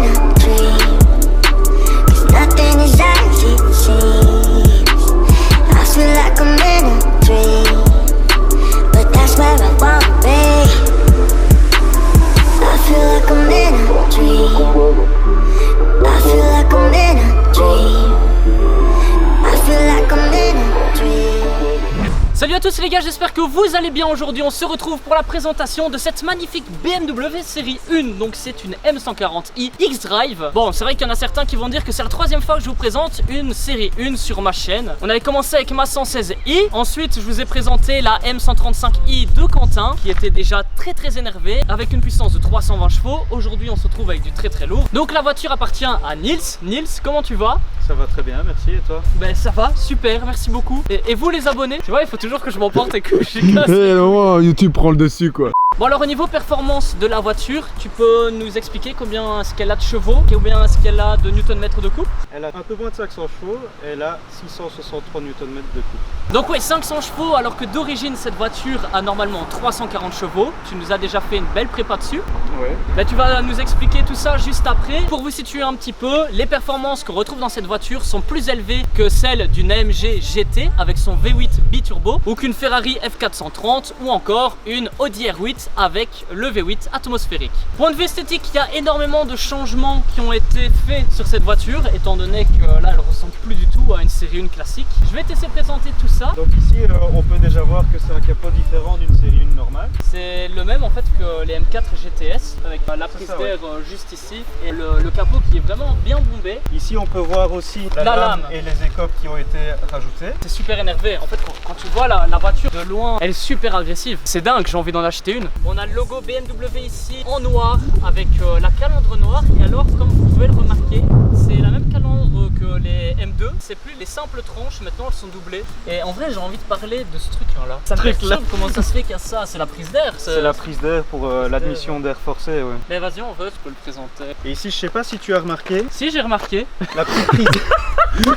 in a dream, 'cause nothing is as it seems. I feel like I'm in a dream, but that's where I wanna be. I feel like I'm in a dream, I feel like I'm in a dream, I feel like I'm in a dream. Salut à tous les gars, j'espère que vous allez bien. Aujourd'hui on se retrouve pour la présentation de cette magnifique BMW série 1. Donc c'est une M140i X-Drive. Bon, c'est vrai qu'il y en a certains qui vont dire que c'est la troisième fois que je vous présente une série 1 sur ma chaîne. On avait commencé avec ma 116i, ensuite je vous ai présenté la M135i de Quentin qui était déjà très énervé avec une puissance de 320 chevaux. Aujourd'hui on se retrouve avec du très lourd. Donc la voiture appartient à Nils. Nils, comment tu vas? Ça va très bien, merci, et toi? Ben ça va, super, merci beaucoup. Et vous les abonnés? Tu vois, il faut toujours que je m'emporte et que je casse. Et au YouTube prend le dessus quoi. Bon alors au niveau performance de la voiture, tu peux nous expliquer combien est-ce qu'elle a de chevaux, combien est-ce qu'elle a de newton-mètres de couple? Elle a un peu moins de 500 chevaux, elle a 663 Nm de couple. Donc ouais, 500 chevaux alors que d'origine cette voiture a normalement 340 chevaux. Tu nous as déjà fait une belle prépa dessus. Ouais. Là tu vas nous expliquer tout ça juste après. Pour vous situer un petit peu, les performances qu'on retrouve dans cette voiture sont plus élevées que celles d'une AMG GT avec son V8 biturbo ou qu'une Ferrari F430 ou encore une Audi R8 avec le V8 atmosphérique. Point de vue esthétique, il y a énormément de changements qui ont été faits sur cette voiture étant donné que là elle ressemble plus du tout à une série 1 classique. Je vais te laisser présenter tout ça. Donc ici on peut déjà voir que c'est un capot différent d'une série 1 normale. C'est le même en fait que les M4 GTS avec la prise d'air juste ici et le capot qui est vraiment bien bombé. Ici on peut voir aussi la lame et les écopes qui ont été rajoutées. C'est super énervé. En fait quand tu vois la voiture de loin, elle est super agressive. C'est dingue, j'ai envie d'en acheter une. On a le logo BMW ici en noir avec la calandre noire. Et alors comme vous pouvez le remarquer, c'est la même calandre que les M2. C'est plus les simples tranches, maintenant elles sont doublées. Et en vrai j'ai envie de parler de ce truc là. Ça me perturbe, comment ça se fait qu'il y a ça? C'est la prise d'air. C'est la prise d'air pour l'admission d'air forcé, ouais. Mais vas-y en vrai tu peux le présenter. Et ici je sais pas si tu as remarqué. Si j'ai remarqué. La petite prise.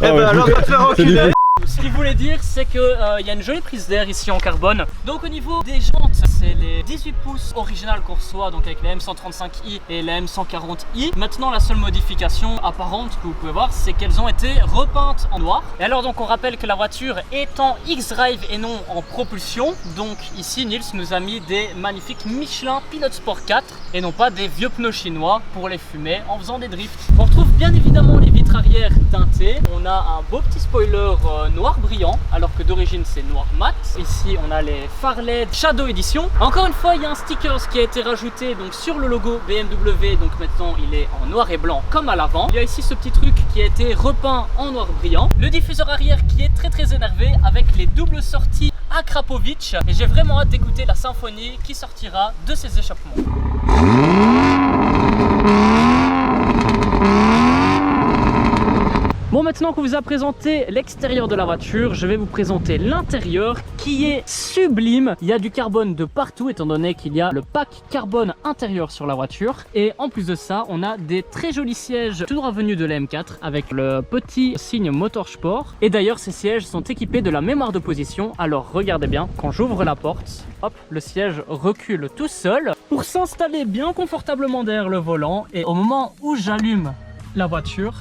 Eh ben alors va te faire enculer. Ce qu'il voulait dire, c'est qu'il y a une jolie prise d'air ici en carbone. Donc au niveau des jantes, c'est les 18 pouces originales qu'on reçoit donc avec la M135i et la M140i. Maintenant la seule modification apparente que vous pouvez voir, c'est qu'elles ont été repeintes en noir. Et alors donc on rappelle que la voiture est en X-Drive et non en propulsion. Donc ici Nils nous a mis des magnifiques Michelin Pilot Sport 4 et non pas des vieux pneus chinois pour les fumer en faisant des drifts. On retrouve bien évidemment les vitres arrière teintées. On a un beau petit spoiler noir brillant alors que d'origine c'est noir mat. Ici on a les phares LED Shadow Edition. Encore une fois il y a un sticker qui a été rajouté donc sur le logo BMW, donc maintenant il est en noir et blanc comme à l'avant. Il y a ici ce petit truc qui a été repeint en noir brillant. Le diffuseur arrière qui est très énervé avec les doubles sorties Akrapovic et j'ai vraiment hâte d'écouter la symphonie qui sortira de ces échappements. Bon, maintenant qu'on vous a présenté l'extérieur de la voiture, je vais vous présenter l'intérieur qui est sublime. Il y a du carbone de partout étant donné qu'il y a le pack carbone intérieur sur la voiture. Et en plus de ça, on a des très jolis sièges tout droit venus de la M4 avec le petit signe Motorsport. Et d'ailleurs, ces sièges sont équipés de la mémoire de position. Alors regardez bien, quand j'ouvre la porte, hop, le siège recule tout seul pour s'installer bien confortablement derrière le volant. Et au moment où j'allume la voiture,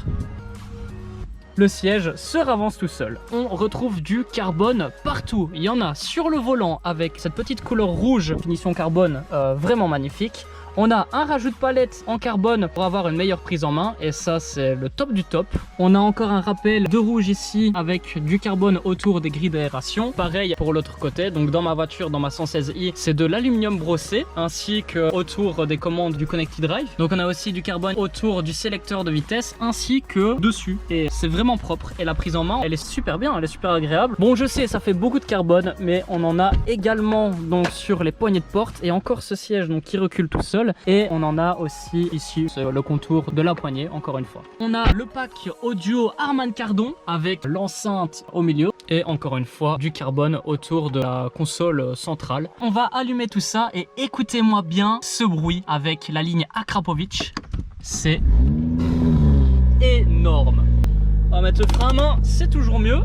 le siège se ravance tout seul. On retrouve du carbone partout. Il y en a sur le volant avec cette petite couleur rouge, finition carbone vraiment magnifique. On a un rajout de palette en carbone pour avoir une meilleure prise en main et ça c'est le top du top. On a encore un rappel de rouge ici avec du carbone autour des grilles d'aération. Pareil pour l'autre côté, donc dans ma voiture, dans ma 116i, c'est de l'aluminium brossé ainsi que autour des commandes du Connected Drive. Donc on a aussi du carbone autour du sélecteur de vitesse ainsi que dessus et c'est vraiment propre et la prise en main elle est super bien, elle est super agréable. Bon je sais ça fait beaucoup de carbone mais on en a également donc sur les poignées de porte et encore ce siège donc qui recule tout seul. Et on en a aussi ici le contour de la poignée encore une fois. On a le pack audio Harman Kardon avec l'enceinte au milieu et encore une fois du carbone autour de la console centrale. On va allumer tout ça et écoutez-moi bien ce bruit avec la ligne Akrapovic. C'est énorme. On va mettre le frein à main, c'est toujours mieux.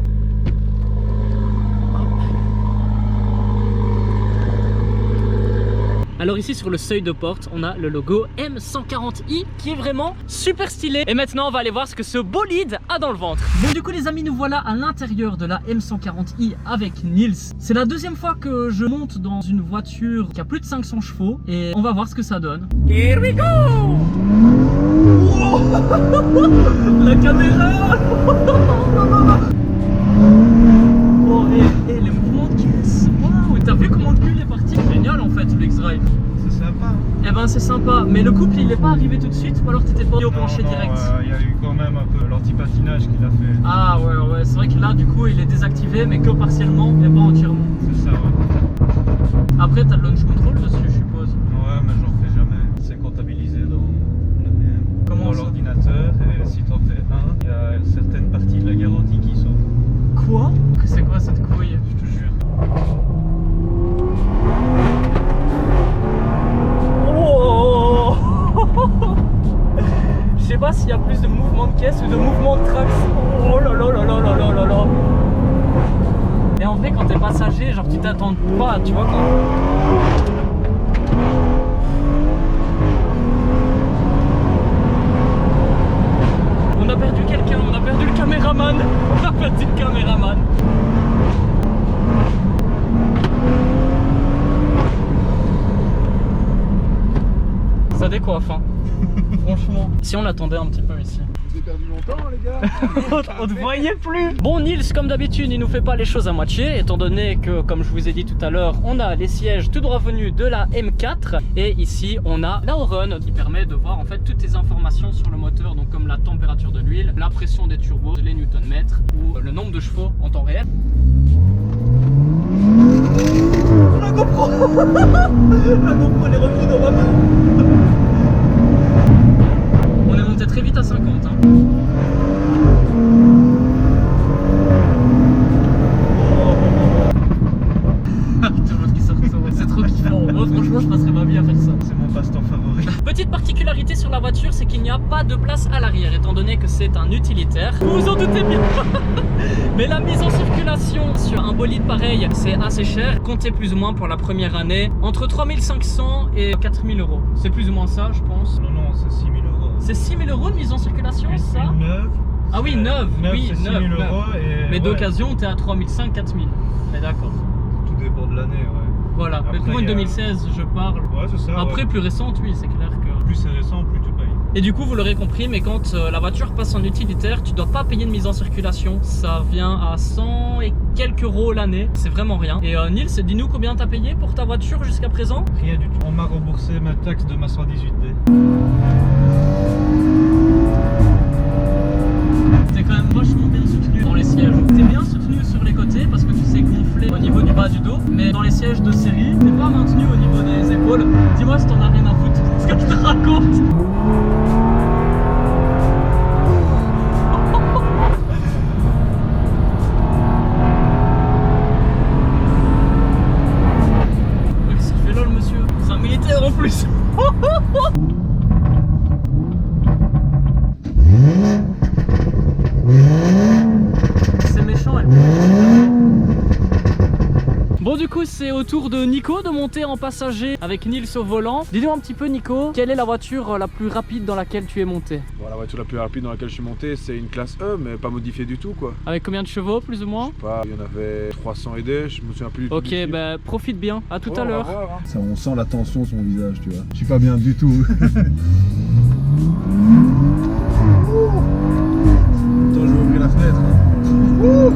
Alors ici sur le seuil de porte, on a le logo M140i qui est vraiment super stylé. Et maintenant on va aller voir ce que ce bolide a dans le ventre. Bon du coup les amis, nous voilà à l'intérieur de la M140i avec Nils. C'est la deuxième fois que je monte dans une voiture qui a plus de 500 chevaux et on va voir ce que ça donne. Here we go. Wow. La caméra. Oh et les mouvements de caisse. Waouh, t'as vu comment le cul est parti? Génial en fait le X-Drive. C'est sympa. Eh ben c'est sympa, mais le couple il est pas arrivé tout de suite ou alors t'étais pas au plancher direct? Il y a eu quand même un peu l'anti-patinage qu'il a fait. Ah ouais, c'est vrai que là du coup il est désactivé mais que partiellement et pas entièrement. C'est ça, ouais. Après t'as le launch control dessus je suppose. Ouais, mais j'en fais jamais. C'est comptabilisé dans l'ordinateur et si t'en fais un, il y a certaines parties de la garantie qui sautent. Quoi? C'est quoi cette couille? Je te jure. Oh. Je sais pas s'il y a plus de mouvement de caisse ou de mouvement de traction. Oh là là là là là là là là. Et en vrai quand t'es passager, genre tu t'attends pas, tu vois quand... On a perdu quelqu'un, on a perdu le caméraman. On a perdu le caméraman. Ça décoiffe hein. Franchement. Si on l'attendait un petit peu ici. Vous avez perdu longtemps les gars. On ne voyait plus. Bon Nils comme d'habitude il nous fait pas les choses à moitié étant donné que comme je vous ai dit tout à l'heure on a les sièges tout droit venus de la M4 et ici on a la Horon qui permet de voir en fait toutes les informations sur le moteur donc comme la température de l'huile, la pression des turbos, les newton-mètres ou le nombre de chevaux en temps réel. La GoPro. La GoPro elle est revenue dans ma main. On est monté très vite à 50 hein. C'est trop kiffant. Moi franchement je passerais ma vie à faire ça. C'est mon passe-temps favori. Petite particularité sur la voiture, c'est qu'il n'y a pas de place à l'arrière étant donné que c'est un utilitaire. Vous vous en doutez bien. Mais la mise en circulation sur un bolide pareil c'est assez cher. Comptez plus ou moins pour la première année entre 3500 et 4000 euros. C'est plus ou moins ça je pense. Non, c'est 6 000 euros. C'est 6 000 euros de mise en circulation ça? Neuve. Ah oui, neuve, oui, c'est 6 000 euros. Et mais ouais, d'occasion t'es à 3500, 4000. Mais d'accord. tout dépend de l'année, ouais. Voilà, mais pour une 2016 je parle. Ouais, c'est ça. Après ouais. plus récente, oui, c'est clair que... Plus c'est récent, plus tu payes. Et du coup, vous l'aurez compris, mais quand la voiture passe en utilitaire, tu dois pas payer de mise en circulation. Ça vient à 100 et quelques euros l'année, c'est vraiment rien. Et Nils, dis-nous combien t'as payé pour ta voiture jusqu'à présent? Rien du tout. On m'a remboursé ma taxe de ma 118D. T'es quand même vachement bien soutenu dans les sièges. T'es bien soutenu sur les côtés parce que tu sais gonfler au niveau du bas du dos, mais dans les sièges de série, t'es pas maintenu au niveau des épaules. Dis-moi si t'en as rien à foutre, ce que je te raconte. Qu'est-ce qu'il fait là le monsieur? C'est un militaire en plus. C'est méchant elle. Bon du coup c'est au tour de Nico de monter en passager avec Nils au volant. Dis-nous un petit peu Nico, quelle est la voiture la plus rapide dans laquelle tu es monté? Bon, la voiture la plus rapide dans laquelle je suis monté c'est une classe E mais pas modifiée du tout quoi. Avec combien de chevaux plus ou moins? Je sais pas, il y en avait 300 et des, je me souviens plus du tout. Ok, bah profite bien, à tout à l'heure. Ça, on sent la tension sur mon visage, tu vois. Je suis pas bien du tout. Attends, je vais ouvrir la fenêtre. Ouh.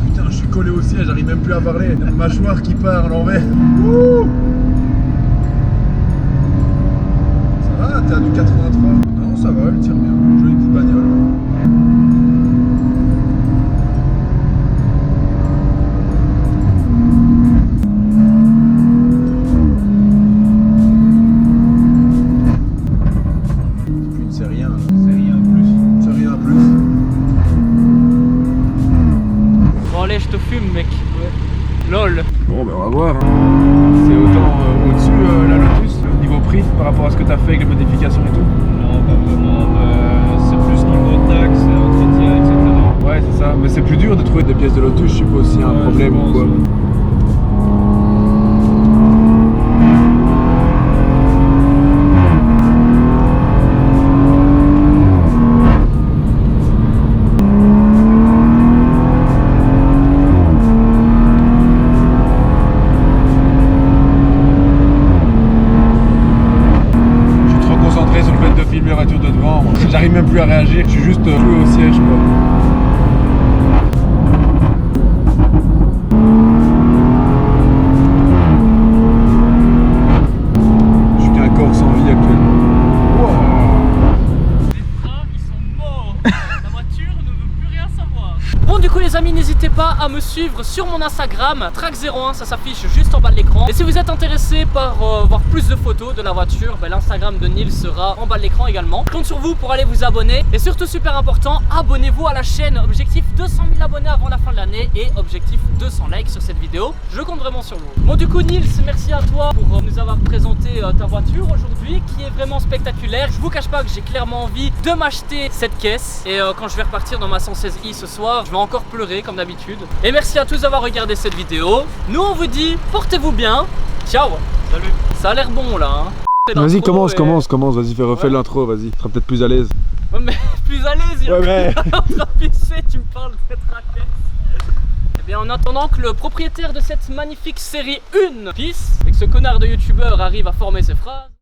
Putain, je suis collé au ciel, j'arrive même plus à parler. Une mâchoire qui part à l'envers. Ouh. Ça va, t'es à du 83. Non, ça va, elle tire bien. Jolie petite bagnole. Je te fume mec. Ouais. LOL. Bon ben on va voir. Hein. C'est autant au-dessus la Lotus, niveau prix par rapport à ce que tu as fait avec les modifications et tout? Non, pas vraiment. C'est plus niveau taxes, entretien, etc. Ouais, c'est ça. Mais c'est plus dur de trouver des pièces de Lotus, je suppose, s'il y a un problème ou quoi. La voiture de devant, j'arrive même plus à réagir, je suis juste cloué au siège quoi. Je suis qu'un corps sans vie actuellement. Les freins, ils sont morts. La voiture ne veut plus rien savoir. Bon, du coup les amis, n'hésitez pas à me suivre sur mon Instagram, Track01, ça s'affiche juste en bas de l'écran. Et si vous êtes intéressé par voir plus de photos de la voiture, ben, l'Instagram de Nils sera en bas de l'écran également. Je compte sur vous pour aller vous abonner. Et surtout, super important, abonnez-vous à la chaîne. Objectif 200 000 abonnés avant la fin de l'année et objectif 200 likes sur cette vidéo. Je compte vraiment sur vous. Bon, du coup Nils, merci à toi pour nous avoir présenté ta voiture aujourd'hui qui est vraiment spectaculaire. Je vous cache pas que j'ai clairement envie de m'acheter cette caisse. Et quand je vais repartir dans ma 116i ce soir, je vais encore pleurer comme d'habitude. Et merci à tous d'avoir regardé cette vidéo. Nous on vous dit, portez-vous bien. Ciao. Salut. Ça a l'air bon là. Hein. Vas-y, commence, vas-y, refais l'intro, vas-y, tu seras peut-être plus à l'aise. Ouais, mais plus à l'aise, il ouais, en train de pisser, tu me parles de cette raquette. Et bien en attendant que le propriétaire de cette magnifique série 1 pisse et que ce connard de youtubeur arrive à former ses phrases.